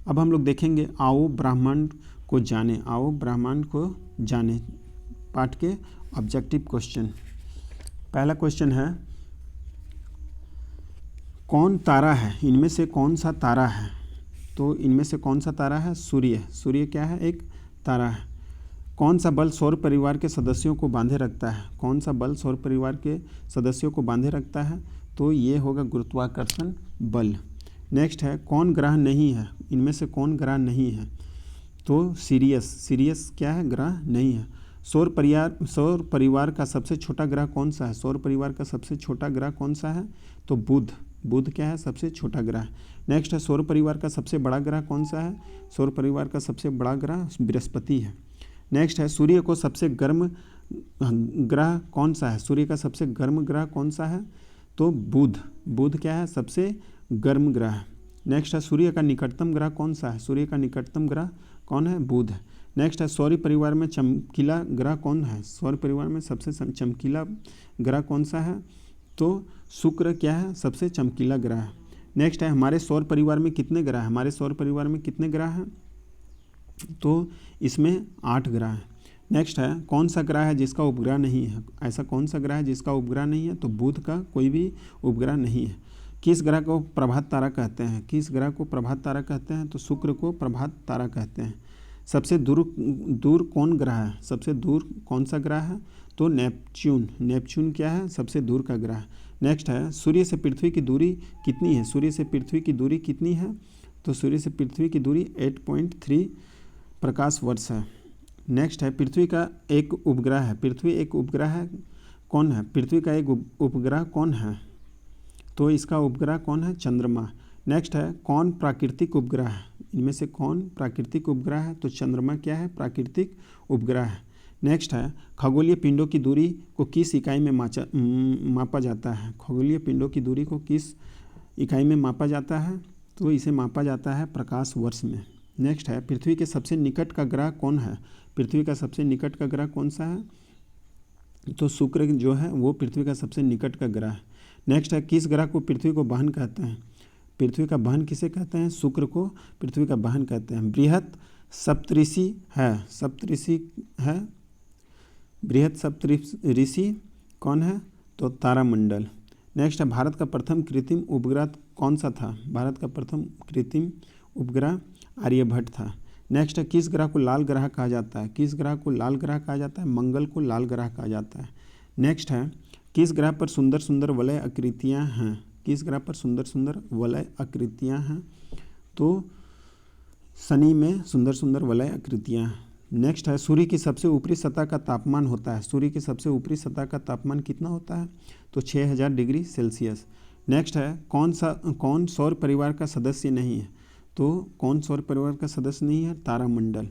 अब हम लोग देखेंगे आओ ब्रह्मांड को जाने पाठ के ऑब्जेक्टिव क्वेश्चन। पहला क्वेश्चन है, कौन तारा है? इनमें से कौन सा तारा है? तो इनमें से कौन सा तारा है? सूर्य। सूर्य क्या है? एक तारा है। कौन सा बल सौर परिवार के सदस्यों को बांधे रखता है? कौन सा बल सौर परिवार के सदस्यों को बांधे रखता है? तो ये होगा गुरुत्वाकर्षण बल। नेक्स्ट है, कौन ग्रह नहीं है? इनमें से कौन ग्रह नहीं है? तो सीरियस क्या है? ग्रह नहीं है। सौर परिवार का सबसे छोटा ग्रह कौन सा है? सौर परिवार का सबसे छोटा ग्रह कौन सा है? तो बुध क्या है? सबसे छोटा ग्रह। नेक्स्ट है, सौर परिवार का सबसे बड़ा ग्रह कौन सा है? सौर परिवार का सबसे बड़ा ग्रह बृहस्पति है। नेक्स्ट है, सूर्य को सबसे गर्म ग्रह कौन सा है? सूर्य का सबसे गर्म ग्रह कौन सा है? तो बुध क्या है? सबसे गर्म ग्रह। नेक्स्ट है, सूर्य का निकटतम ग्रह कौन सा है? सूर्य का निकटतम ग्रह कौन है? बुध है। नेक्स्ट है, सौर परिवार में चमकीला ग्रह कौन है? सौर परिवार में सबसे चमकीला ग्रह कौन सा है? तो शुक्र क्या है? सबसे चमकीला ग्रह है। नेक्स्ट है, हमारे सौर परिवार में कितने ग्रह हैं? हमारे सौर परिवार में कितने ग्रह हैं? तो इसमें 8 ग्रह हैं। नेक्स्ट है, कौन सा ग्रह है जिसका उपग्रह नहीं है? ऐसा कौन सा ग्रह है जिसका उपग्रह नहीं है? तो बुध का कोई भी उपग्रह नहीं है। किस ग्रह को प्रभात तारा कहते हैं? किस ग्रह को प्रभात तारा कहते हैं? तो शुक्र को प्रभात तारा कहते हैं। सबसे दूर कौन ग्रह है? सबसे दूर कौन सा ग्रह है? तो नेपच्यून क्या है? सबसे दूर का ग्रह। नेक्स्ट है, सूर्य से पृथ्वी की दूरी कितनी है? सूर्य से पृथ्वी की दूरी कितनी है? तो सूर्य से पृथ्वी की दूरी 8.3 प्रकाश वर्ष है। नेक्स्ट है, पृथ्वी का एक उपग्रह है। पृथ्वी एक उपग्रह है, कौन है? पृथ्वी का एक उपग्रह कौन है? तो इसका उपग्रह कौन है? चंद्रमा। नेक्स्ट है कौन प्राकृतिक उपग्रह है? इनमें से कौन प्राकृतिक उपग्रह है? तो चंद्रमा क्या है? प्राकृतिक उपग्रह है। नेक्स्ट है खगोलीय पिंडों की दूरी को किस इकाई में मापा जाता है? खगोलीय पिंडों की दूरी को किस इकाई में मापा जाता है? तो इसे मापा जाता है प्रकाश वर्ष में। नेक्स्ट है पृथ्वी के सबसे निकट का ग्रह कौन है? पृथ्वी का सबसे निकट का ग्रह कौन सा है? तो शुक्र जो है वो पृथ्वी का सबसे निकट का ग्रह है। नेक्स्ट है किस ग्रह को पृथ्वी को बहन कहते हैं? पृथ्वी का बहन किसे कहते हैं? शुक्र को पृथ्वी का बहन कहते हैं। बृहत सप्तऋषि है बृहत सप्तऋषि कौन है? तो तारामंडल। नेक्स्ट है भारत का प्रथम कृत्रिम उपग्रह कौन सा था? भारत का प्रथम कृत्रिम उपग्रह आर्यभट्ट था। नेक्स्ट है किस ग्रह को लाल ग्रह कहा जाता है? किस ग्रह को लाल ग्रह कहा जाता है? मंगल को लाल ग्रह कहा जाता है। नेक्स्ट है किस ग्रह पर सुंदर सुंदर वलय आकृतियाँ हैं? किस ग्रह पर सुंदर सुंदर वलय आकृतियाँ हैं? तो शनि में सुंदर सुंदर वलय आकृतियाँ हैं। नेक्स्ट है सूर्य की सबसे ऊपरी सतह का तापमान होता है। सूर्य की सबसे ऊपरी सतह का तापमान कितना होता है? तो 6000 डिग्री सेल्सियस। नेक्स्ट है कौन सौर परिवार का सदस्य नहीं है? तो कौन सौर परिवार का सदस्य नहीं है? तारामंडल।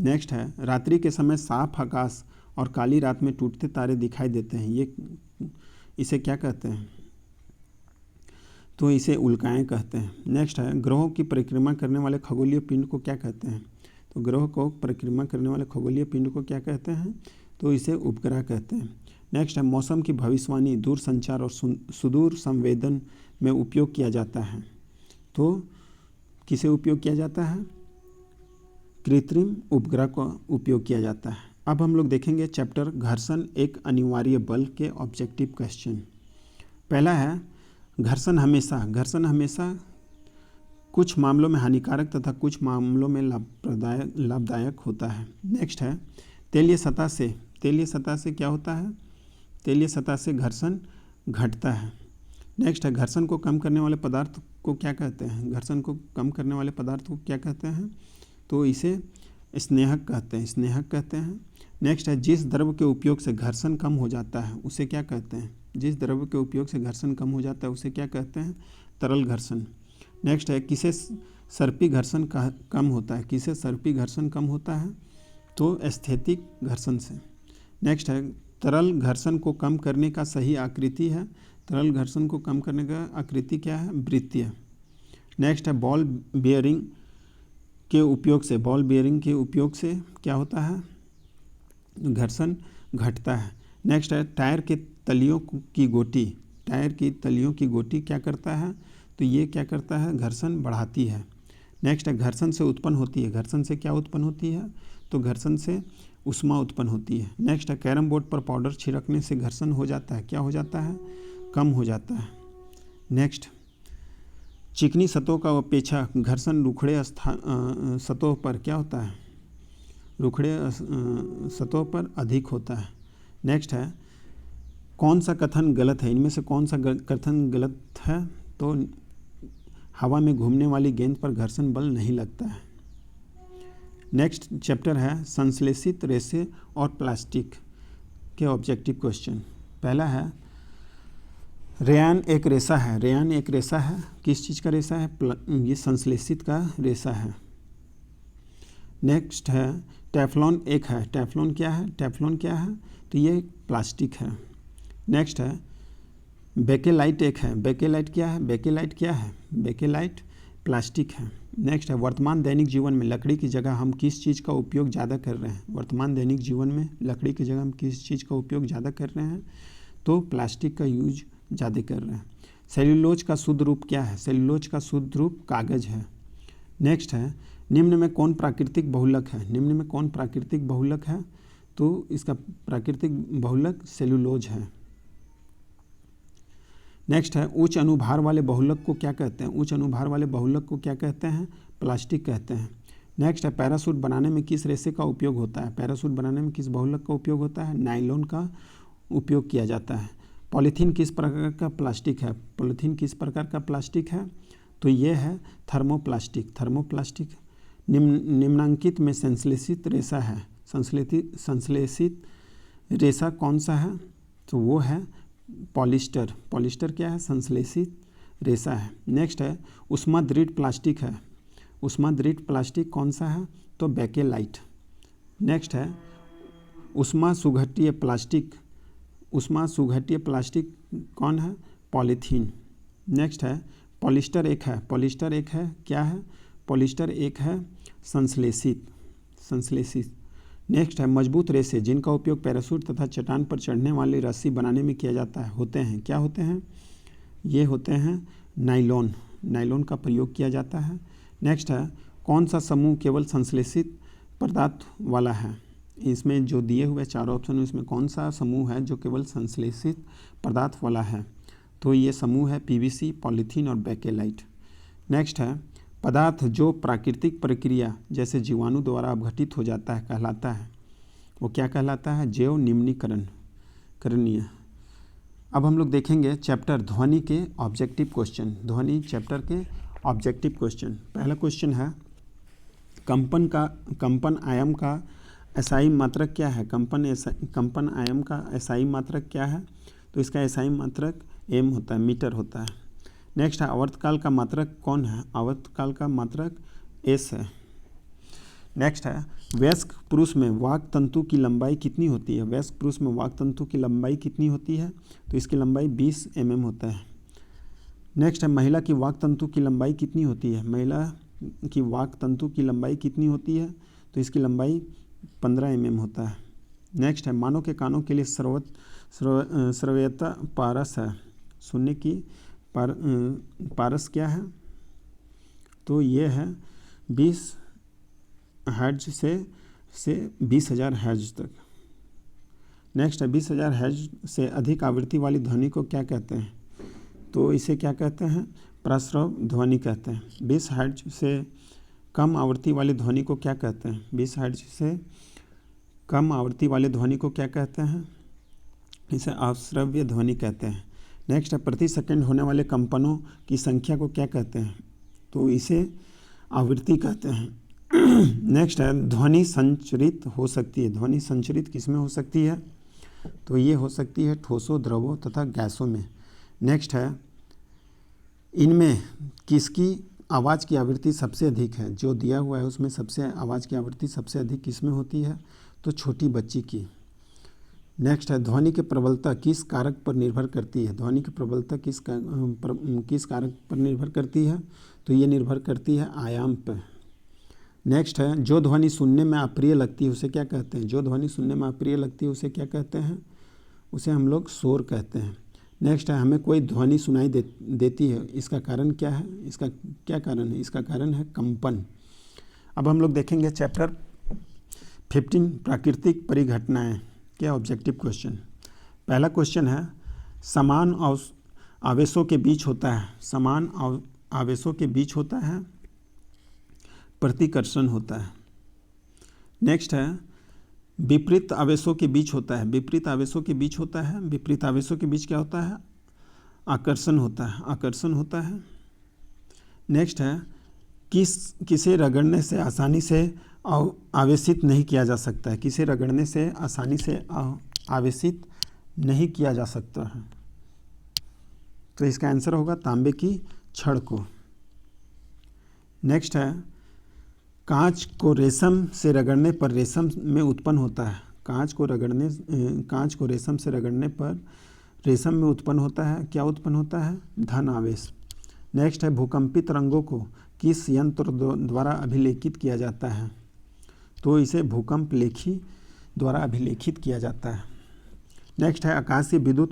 नेक्स्ट है रात्रि के समय साफ आकाश और काली रात में टूटते तारे दिखाई देते हैं, इसे क्या कहते हैं? तो इसे उल्काएं कहते हैं। नेक्स्ट है ग्रहों की परिक्रमा करने वाले खगोलीय पिंड को क्या कहते हैं? तो ग्रहों को परिक्रमा करने वाले खगोलीय पिंड को क्या कहते हैं? तो इसे उपग्रह कहते हैं। नेक्स्ट है मौसम की भविष्यवाणी दूर संचार और सुदूर संवेदन में उपयोग किया जाता है। तो किसे उपयोग किया जाता है? कृत्रिम उपग्रह का उपयोग किया जाता है। अब हम लोग देखेंगे चैप्टर घर्षण एक अनिवार्य बल के ऑब्जेक्टिव क्वेश्चन। पहला है घर्षण हमेशा कुछ मामलों में हानिकारक तथा कुछ मामलों में लाभदायक होता है। नेक्स्ट है तैलीय सतह से क्या होता है? तैलीय सतह से घर्षण घटता है। नेक्स्ट है घर्षण को कम करने वाले पदार्थ को क्या कहते हैं? घर्षण को कम करने वाले पदार्थ को क्या कहते हैं? तो इसे स्नेहक कहते हैं। नेक्स्ट है जिस द्रव के उपयोग से घर्षण कम हो जाता है उसे क्या कहते हैं? जिस द्रव के उपयोग से घर्षण कम हो जाता है उसे क्या कहते हैं? तरल घर्षण। नेक्स्ट है किसे सर्पी घर्षण कम होता है? किसे सर्पी घर्षण कम होता है? तो स्थैतिक घर्षण से। नेक्स्ट है तरल घर्षण को कम करने का सही आकृति है। तरल घर्षण को कम करने का आकृति क्या है? वृत्तीय। नेक्स्ट है बॉल बियरिंग के उपयोग से क्या होता है? घर्षण घटता है। नेक्स्ट है टायर की तलियों की गोटी क्या करता है? तो ये क्या करता है? घर्षण बढ़ाती है। नेक्स्ट है घर्षण से उत्पन्न होती है। घर्षण से क्या उत्पन्न होती है? तो घर्षण से ऊष्मा उत्पन्न होती है। नेक्स्ट है कैरम बोर्ड पर पाउडर छिड़कने से घर्षण हो जाता है, क्या हो जाता है? कम हो जाता है। नेक्स्ट चिकनी सतहों का अपेक्षा घर्षण रुखड़े सतहों पर क्या होता है? रुखड़े सतहों पर अधिक होता है। नेक्स्ट है कौन सा कथन गलत है? इनमें से कौन सा कथन गलत है? तो हवा में घूमने वाली गेंद पर घर्षण बल नहीं लगता है। नेक्स्ट चैप्टर है संश्लेषित रेसे और प्लास्टिक के ऑब्जेक्टिव क्वेश्चन। पहला है रेयान एक रेशा है। किस चीज़ का रेशा है? ये संश्लेषित का रेशा है। नेक्स्ट है टेफ्लॉन एक है। टेफ्लॉन क्या है? तो ये प्लास्टिक है। नेक्स्ट है बेकेलाइट एक है। बेकेलाइट क्या है? बेकेलाइट प्लास्टिक है। नेक्स्ट है वर्तमान दैनिक जीवन में लकड़ी की जगह हम किस चीज़ का उपयोग ज़्यादा कर रहे हैं? वर्तमान दैनिक जीवन में लकड़ी की जगह हम किस चीज़ का उपयोग ज़्यादा कर रहे हैं? तो प्लास्टिक का यूज ज़्यादा कर रहे हैं। सेल्यूलोज का शुद्ध रूप क्या है? सेल्यूलोज का शुद्ध रूप कागज़ है। नेक्स्ट है निम्न में कौन प्राकृतिक बहुलक है? तो इसका प्राकृतिक बहुलक सेल्यूलोज है। नेक्स्ट है उच्च अनुभार वाले बहुलक को क्या कहते हैं? प्लास्टिक कहते हैं। नेक्स्ट है पैराशूट बनाने में किस रेशे का उपयोग होता है? पैराशूट बनाने में किस बहुलक का उपयोग होता है? नायलॉन का उपयोग किया जाता है। पॉलीथीन किस प्रकार का प्लास्टिक है? तो ये है थर्मोप्लास्टिक। निम्नांकित में संश्लेषित रेशा है। संश्लेषित रेशा कौन सा है? तो वो है पॉलिस्टर क्या है? संश्लेषित रेशा है। नेक्स्ट है ऊष्मादृढ़ प्लास्टिक है। ऊष्मादृढ़ प्लास्टिक कौन सा है? तो बेकेलाइट। नेक्स्ट है ऊष्मा सुघट्य प्लास्टिक। ऊष्मा सुघट्य प्लास्टिक कौन है? पॉलीथीन। नेक्स्ट है पॉलिस्टर एक है। पॉलिस्टर एक है क्या है? पॉलिस्टर एक है संश्लेषित। नेक्स्ट है मजबूत रेशे जिनका उपयोग पैराशूट तथा चट्टान पर चढ़ने वाली रस्सी बनाने में किया जाता है होते हैं। क्या होते हैं? ये होते हैं नायलॉन। नायलॉन का प्रयोग किया जाता है। नेक्स्ट है कौन सा समूह केवल संश्लेषित पदार्थ वाला है? इसमें जो दिए हुए चार ऑप्शन इसमें कौन सा समूह है जो केवल संश्लेषित पदार्थ वाला है? तो ये समूह है पीवीसी, पॉलीथीन और बेकेलाइट। नेक्स्ट है पदार्थ जो प्राकृतिक प्रक्रिया जैसे जीवाणु द्वारा अपघटित हो जाता है कहलाता है, वो क्या कहलाता है? जैव निम्नीकरणीय। अब हम लोग देखेंगे चैप्टर ध्वनि के ऑब्जेक्टिव क्वेश्चन। ध्वनि चैप्टर के ऑब्जेक्टिव क्वेश्चन। पहला क्वेश्चन है कंपन आयाम का एसआई मात्रक क्या है? कंपन आयाम का एसआई मात्रक क्या है? तो इसका एसआई मात्रक एम होता है, मीटर होता है। नेक्स्ट है आवर्तकाल का मात्रक कौन है? आवर्तकाल का मात्रक एस है। नेक्स्ट है वयस्क पुरुष में वाक तंतु की लंबाई कितनी होती है? वयस्क पुरुष में वाक तंतु की लंबाई कितनी होती है? तो इसकी लंबाई 20 mm होता है। नेक्स्ट है महिला की वाक तंतु की लंबाई कितनी होती है? महिला की वाक तंतु की लंबाई कितनी होती है? तो इसकी लंबाई 15 mm होता है। नेक्स्ट है मानव के कानों के लिए श्रव्यता पारस है। सुनने की पारस क्या है? तो ये है 20 हर्ट्ज से 20,000 हर्ट्ज तक। नेक्स्ट है 20,000 हर्ट्ज से अधिक आवृत्ति वाली ध्वनि को क्या कहते हैं? तो इसे क्या कहते हैं? प्रस्रव ध्वनि कहते हैं। 20 हर्ट्ज से कम आवृत्ति वाली ध्वनि को क्या कहते हैं? 20 हर्ट्ज से कम आवृत्ति वाले ध्वनि को क्या कहते हैं? इसे अश्रव्य ध्वनि कहते हैं। नेक्स्ट है प्रति सेकंड होने वाले कंपनों की संख्या को क्या कहते हैं? तो इसे आवृत्ति कहते हैं। नेक्स्ट है ध्वनि संचरित हो सकती है। ध्वनि संचरित किसमें हो सकती है? तो ये हो सकती है ठोसों, द्रवों तथा गैसों में। नेक्स्ट है इनमें किसकी आवाज़ की आवृत्ति सबसे अधिक है? जो दिया हुआ है उसमें सबसे आवाज़ की आवृत्ति सबसे अधिक किसमें होती है? तो छोटी बच्ची की। नेक्स्ट है ध्वनि की प्रबलता किस कारक पर निर्भर करती है? ध्वनि की प्रबलता किस कारक पर निर्भर करती है? तो ये निर्भर करती है आयाम पर। नेक्स्ट है जो ध्वनि सुनने में अप्रिय लगती है उसे क्या कहते हैं? जो ध्वनि सुनने में अप्रिय लगती है उसे क्या कहते हैं? उसे हम लोग शोर कहते हैं। नेक्स्ट है हमें कोई ध्वनि सुनाई देती है, इसका कारण क्या है? इसका क्या कारण है? इसका कारण है कंपन। अब हम लोग देखेंगे चैप्टर 15 प्राकृतिक परिघटनाएं क्या ऑब्जेक्टिव क्वेश्चन। पहला क्वेश्चन है समान आवेशों के बीच होता है, समान आवेशों के बीच होता है प्रतिकर्षण होता है। नेक्स्ट है विपरीत आवेशों के बीच होता है, विपरीत आवेशों के बीच होता है, विपरीत आवेशों के बीच क्या होता है? आकर्षण होता है, आकर्षण होता है। नेक्स्ट है किसे रगड़ने से आसानी से आवेशित नहीं किया जा सकता है? किसे रगड़ने से आसानी से आवेशित नहीं किया जा सकता है? तो इसका आंसर होगा तांबे की छड़ को। नेक्स्ट है कांच को रेशम से रगड़ने पर रेशम में उत्पन्न होता है। कांच को रेशम से रगड़ने पर रेशम में उत्पन्न होता है, क्या उत्पन्न होता है? धन आवेश। नेक्स्ट है भूकंपी तरंगों को किस यंत्र द्वारा अभिलेखित किया जाता है? तो इसे भूकंप लेखी द्वारा अभिलेखित किया जाता है। नेक्स्ट है आकाशीय विद्युत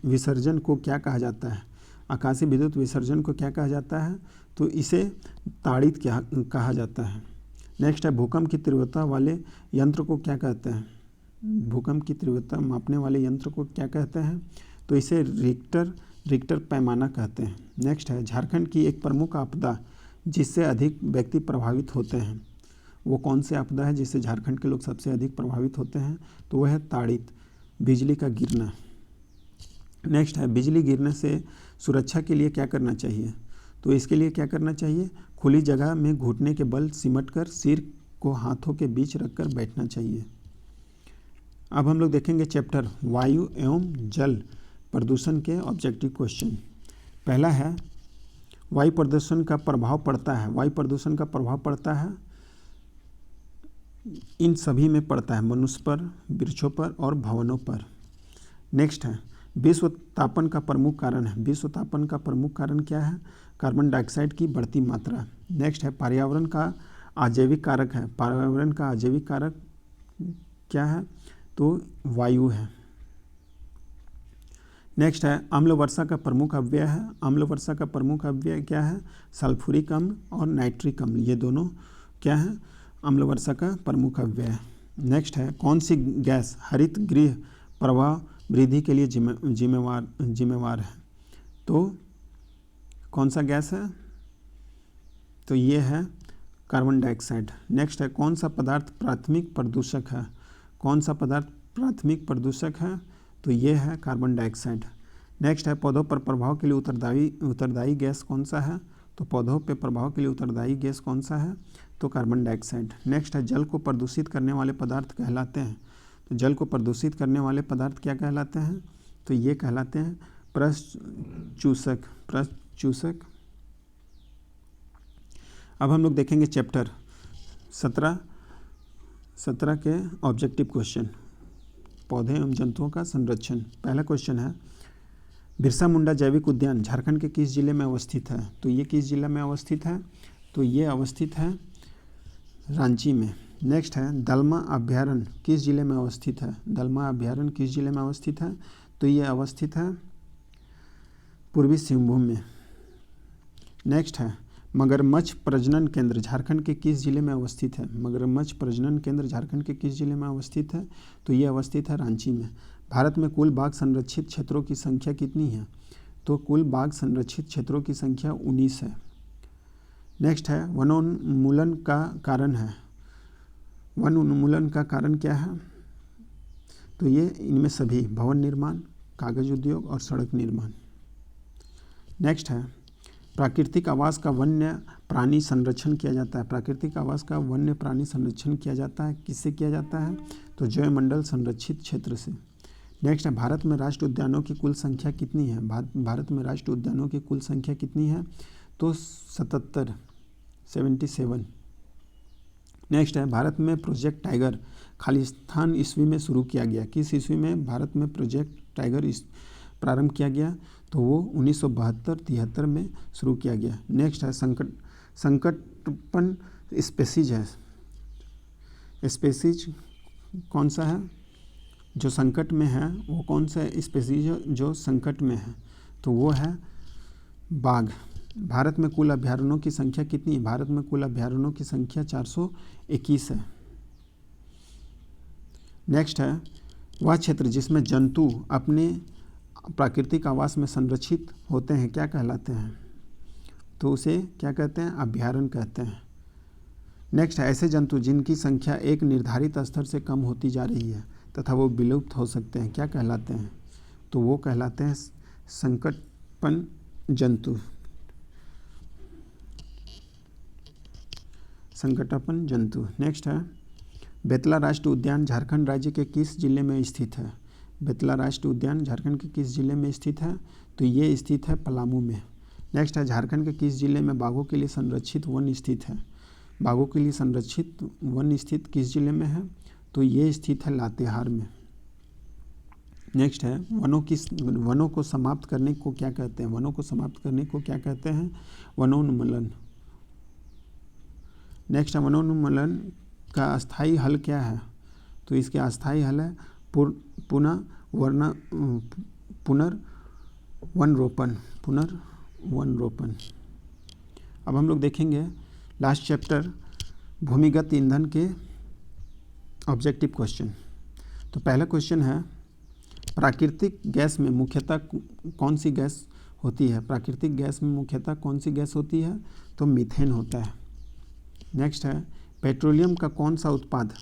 विसर्जन को क्या कहा जाता है? आकाशीय विद्युत विसर्जन को क्या कहा जाता है? तो इसे ताड़ित कहा जाता है। नेक्स्ट है भूकंप की तीव्रता वाले यंत्र को क्या कहते हैं? भूकंप की तीव्रता मापने वाले यंत्र को क्या कहते हैं? तो इसे रिक्टर पैमाना कहते हैं। नेक्स्ट है झारखंड की एक प्रमुख आपदा जिससे अधिक व्यक्ति प्रभावित होते हैं, वो कौन सी आपदा है जिससे झारखंड के लोग सबसे अधिक प्रभावित होते हैं? तो वह है ताड़ित, बिजली का गिरना। नेक्स्ट है बिजली गिरने से सुरक्षा के लिए क्या करना चाहिए? तो इसके लिए क्या करना चाहिए? खुली जगह में घुटने के बल सिमट कर सिर को हाथों के बीच रखकर बैठना चाहिए। अब हम लोग देखेंगे चैप्टर वायु एवं जल प्रदूषण के ऑब्जेक्टिव क्वेश्चन। पहला है वायु प्रदूषण का प्रभाव पड़ता है, वायु प्रदूषण का प्रभाव पड़ता है इन सभी में पड़ता है, मनुष्य पर, वृक्षों पर और भवनों पर। नेक्स्ट है विश्व तापन का प्रमुख कारण है, विश्व तापन का प्रमुख कारण क्या है? कार्बन डाइऑक्साइड की बढ़ती मात्रा। नेक्स्ट है पर्यावरण का आजैविक कारक है, पर्यावरण का आजैविक कारक क्या है? तो वायु है। नेक्स्ट है अम्ल वर्षा का प्रमुख अव्यय है, अम्ल वर्षा का प्रमुख अव्यय क्या है? सल्फ्यूरिक अम्ल और नाइट्रिक अम्ल, ये दोनों क्या है? अम्ल वर्षा का प्रमुख अव्यय। नेक्स्ट है कौन सी गैस हरित गृह प्रवाह वृद्धि के लिए जिम्मेवार है? तो कौन सा गैस है? तो ये है कार्बन डाइऑक्साइड। नेक्स्ट है कौन सा पदार्थ प्राथमिक प्रदूषक है? कौन सा पदार्थ प्राथमिक प्रदूषक है? तो ये है कार्बन डाइऑक्साइड। नेक्स्ट है पौधों पर प्रभाव के लिए उत्तरदायी गैस कौन सा है? तो पौधों पे प्रभाव के लिए उत्तरदायी गैस कौन सा है? तो कार्बन डाइऑक्साइड। नेक्स्ट है जल को प्रदूषित करने वाले पदार्थ कहलाते हैं, तो जल को प्रदूषित करने वाले पदार्थ क्या कहलाते हैं? तो ये कहलाते हैं प्रचूषक। अब हम लोग देखेंगे चैप्टर 17 के ऑब्जेक्टिव क्वेश्चन, पौधे एवं जंतुओं का संरक्षण। पहला क्वेश्चन है बिरसा मुंडा जैविक उद्यान झारखंड के किस जिले में अवस्थित है? तो ये किस जिले में अवस्थित है? तो ये अवस्थित है रांची में। नेक्स्ट है दलमा अभ्यारण्य किस जिले में अवस्थित है? दलमा अभ्यारण्य किस जिले में अवस्थित है? तो ये अवस्थित है पूर्वी सिंहभूम में। नेक्स्ट है मगरमच्छ प्रजनन केंद्र झारखंड के किस जिले में अवस्थित है? मगरमच्छ प्रजनन केंद्र झारखंड के किस जिले में अवस्थित है? तो ये अवस्थित है रांची में। भारत में कुल बाघ संरक्षित क्षेत्रों की संख्या कितनी है? तो कुल बाघ संरक्षित क्षेत्रों की संख्या 19 है। नेक्स्ट है वनोन्मूलन का कारण है, वन उन्मूलन का कारण क्या है? तो ये इनमें सभी भवन निर्माण, कागज उद्योग और सड़क निर्माण। नेक्स्ट है प्राकृतिक आवास का वन्य प्राणी संरक्षण किया जाता है, प्राकृतिक आवास का वन्य प्राणी संरक्षण किया जाता है, किससे किया जाता है? तो जैवमंडल संरक्षित क्षेत्र से। नेक्स्ट है भारत में राष्ट्रीय उद्यानों की कुल संख्या कितनी है? भारत में राष्ट्रीय उद्यानों की कुल संख्या कितनी है? तो 77। नेक्स्ट है भारत में प्रोजेक्ट टाइगर खालिस्तान ईस्वी में शुरू किया गया, किस ईस्वी में भारत में प्रोजेक्ट टाइगर प्रारंभ किया गया? तो वो 1972-73 में शुरू किया गया। नेक्स्ट है संकटपन स्पेसीज है, स्पेसीज कौन सा है जो संकट में है? वो कौन सा स्पेसीज है जो संकट में है? तो वो है बाघ। भारत में कुल अभयारण्यों की संख्या कितनी है? भारत में कुल अभयारण्यों की संख्या 421 है। नेक्स्ट है वह क्षेत्र जिसमें जंतु अपने प्राकृतिक आवास में संरक्षित होते हैं क्या कहलाते हैं? तो उसे क्या कहते हैं? अभयारण्य कहते हैं। नेक्स्ट है ऐसे जंतु जिनकी संख्या एक निर्धारित स्तर से कम होती जा रही है तथा वो विलुप्त हो सकते हैं क्या कहलाते हैं? तो वो कहलाते हैं संकटपन जंतु, संकटपन जंतु। नेक्स्ट है बेतला राष्ट्रीय उद्यान झारखंड राज्य के किस जिले में स्थित है? बेतला राष्ट्रीय उद्यान झारखंड के किस जिले में स्थित है? तो ये स्थित है पलामू में। नेक्स्ट है झारखंड के किस जिले में बाघों के लिए संरक्षित वन स्थित है? बाघों के लिए संरक्षित वन स्थित किस जिले में है? तो ये स्थित है लातेहार में। नेक्स्ट है वनों को समाप्त करने को क्या कहते हैं? वनों को समाप्त करने को क्या कहते हैं? वनोन्मूलन। नेक्स्ट है वनोन्मूलन का अस्थायी हल क्या है? तो इसके अस्थायी हल है पुनर्वनरोपण। अब हम लोग देखेंगे लास्ट चैप्टर भूमिगत ईंधन के ऑब्जेक्टिव क्वेश्चन। तो पहला क्वेश्चन है प्राकृतिक गैस में मुख्यतः कौन सी गैस होती है? प्राकृतिक गैस में मुख्यतः कौन सी गैस होती है? तो मीथेन होता है। नेक्स्ट है पेट्रोलियम का कौन सा उत्पाद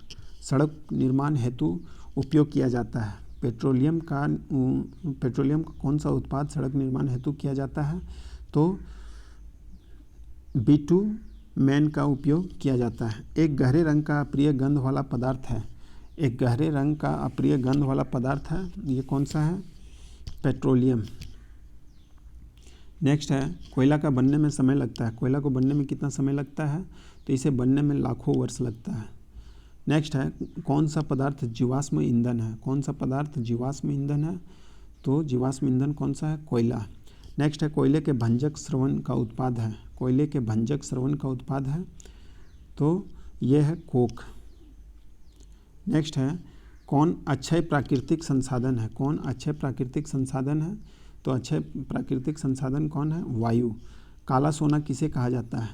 सड़क निर्माण हेतु उपयोग किया जाता है? पेट्रोलियम का कौन सा उत्पाद सड़क निर्माण हेतु किया जाता है? तो बिटुमेन का उपयोग किया जाता है। एक गहरे रंग का अप्रिय गंध वाला पदार्थ है, एक गहरे रंग का अप्रिय गंध वाला पदार्थ है, ये कौन सा है? पेट्रोलियम। नेक्स्ट है कोयला का बनने में समय लगता है, कोयला को बनने में कितना समय लगता है, तो इसे बनने में लाखों वर्ष लगता है। नेक्स्ट है कौन सा पदार्थ जीवाश्म ईंधन है, कौन सा पदार्थ जीवाश्म ईंधन है, तो जीवाश्म ईंधन कौन सा है, कोयला। नेक्स्ट है कोयले के भंजक स्रवण का उत्पाद है, कोयले के भंजक स्रवण का उत्पाद है, तो यह है कोक। नेक्स्ट है कौन अक्षय प्राकृतिक संसाधन है, कौन अक्षय प्राकृतिक संसाधन है, तो अक्षय प्राकृतिक संसाधन कौन है, वायु। काला सोना किसे कहा जाता है,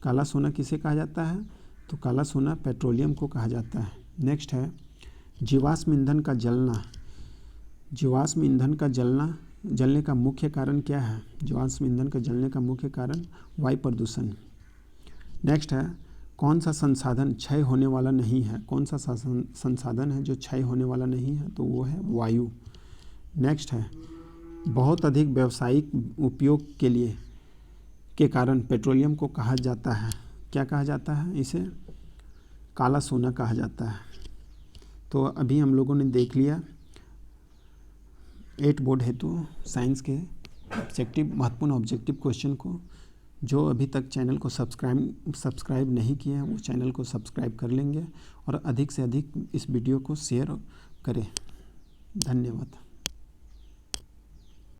काला सोना किसे कहा जाता है, तो काला सोना पेट्रोलियम को कहा जाता है। नेक्स्ट है जीवाश्म ईंधन का जलना, जीवाश्म ईंधन का जलने का मुख्य कारण क्या है, जीवाश्म ईंधन का जलने का मुख्य कारण वायु प्रदूषण। नेक्स्ट है कौन सा संसाधन क्षय होने वाला नहीं है, कौन सा संसाधन है जो क्षय होने वाला नहीं है, तो वो है वायु। नेक्स्ट है बहुत अधिक व्यावसायिक उपयोग के कारण पेट्रोलियम को कहा जाता है, क्या कहा जाता है, इसे काला सोना कहा जाता है। तो अभी हम लोगों ने देख लिया 8 बोर्ड हेतु साइंस के महत्वपूर्ण ऑब्जेक्टिव क्वेश्चन को। जो अभी तक चैनल को सब्सक्राइब नहीं किए हैं वो चैनल को सब्सक्राइब कर लेंगे और अधिक से अधिक इस वीडियो को शेयर करें। धन्यवाद।